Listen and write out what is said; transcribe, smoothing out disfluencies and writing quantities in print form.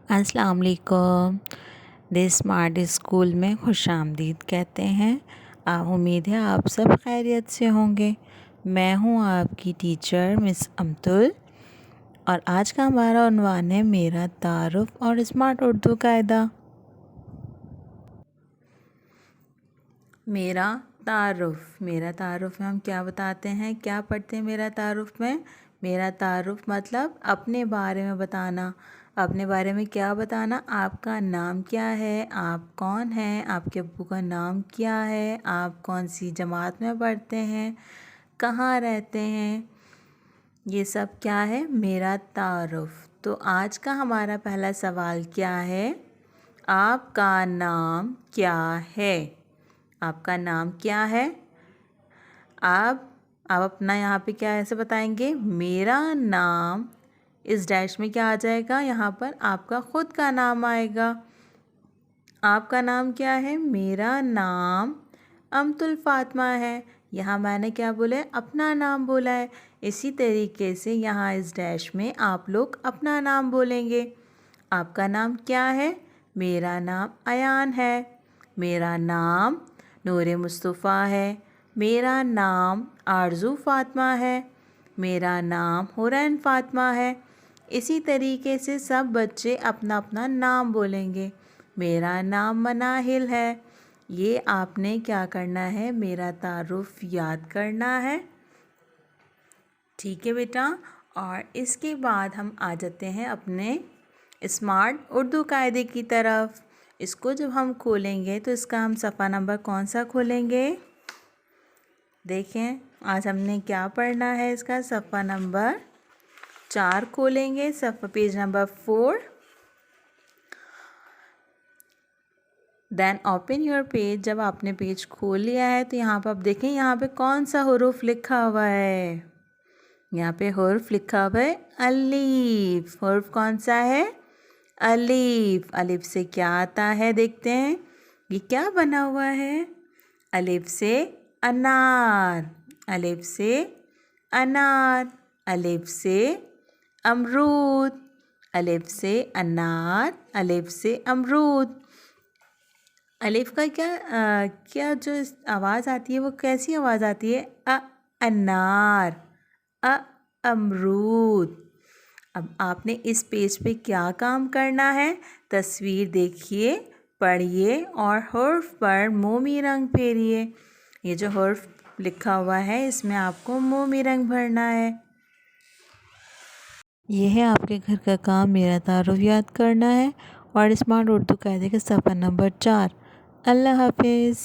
अस्सलाम वालेकुम। This smart school में खुशामदीद कहते हैं। उम्मीद है आप सब खैरियत से होंगे। मैं हूं आपकी टीचर मिस अम्तुल और आज का हमारा उन्वान है मेरा तारुफ और स्मार्ट उर्दू कायदा। मेरा तारुफ में हम क्या बताते हैं, क्या पढ़ते हैं मेरा तारुफ में। मेरा तारुफ मतलब अपने बारे में बताना। अपने बारे में क्या बताना, आपका नाम क्या है, आप कौन हैं, आपके अब्बू का नाम क्या है, आप कौन सी जमात में पढ़ते हैं, कहाँ रहते हैं, ये सब क्या है मेरा तारुफ। तो आज का हमारा पहला सवाल क्या है, आपका नाम क्या है। आपका नाम क्या है। आप अपना यहाँ पे क्या ऐसे बताएंगे, मेरा नाम, इस डैश में क्या आ जाएगा, यहाँ पर आपका ख़ुद का नाम आएगा। आपका नाम क्या है, मेरा नाम अम्तुल फ़ातिमा है। यहाँ मैंने क्या बोला है, अपना नाम बोला है। इसी तरीके से यहाँ इस डैश में आप लोग अपना नाम बोलेंगे। आपका नाम क्या है, मेरा नाम अयान है। मेरा नाम नूर मुस्तफ़ा है। मेरा नाम आरज़ू फ़ातिमा है। मेरा नाम हुरैन फ़ातिमा है। इसी तरीके से सब बच्चे अपना अपना नाम बोलेंगे। मेरा नाम मनाहिल है। ये आपने क्या करना है, मेरा तारुफ याद करना है। ठीक है बेटा। और इसके बाद हम आ जाते हैं अपने स्मार्ट उर्दू कायदे की तरफ। इसको जब हम खोलेंगे तो इसका हम सफ़ा नंबर कौन सा खोलेंगे, देखें आज हमने क्या पढ़ना है। इसका सफ़ा नंबर 4 खोलेंगे, सफ़ा page number 4। Then open your page. जब आपने पेज खोल लिया है तो यहाँ पर आप देखें, यहाँ पे कौन सा हुरूफ लिखा हुआ है। यहाँ पे हुर्फ लिखा हुआ है अलीफ। हुर्फ कौन सा है, अलीफ। अलिफ से क्या आता है, देखते हैं ये क्या बना हुआ है। अलिफ से अनार, अलिफ से अनार, अलिफ से अमरूद, अलिफ से अनार, अलिफ से अमरूद। अलिफ का क्या जो आवाज़ आती है वो कैसी आवाज़ आती है, अनार, अमरूद। अब आपने इस पेज पे क्या काम करना है, तस्वीर देखिए, पढ़िए और हुर्फ पर मोमी रंग फेरिए। ये जो हुर्फ लिखा हुआ है इसमें आपको मोमी रंग भरना है। ये है आपके घर का काम, मेरा तारुफ याद करना है और स्मार्ट उर्दू कायदे के सफ़ा नंबर 4। अल्लाह हाफिज़।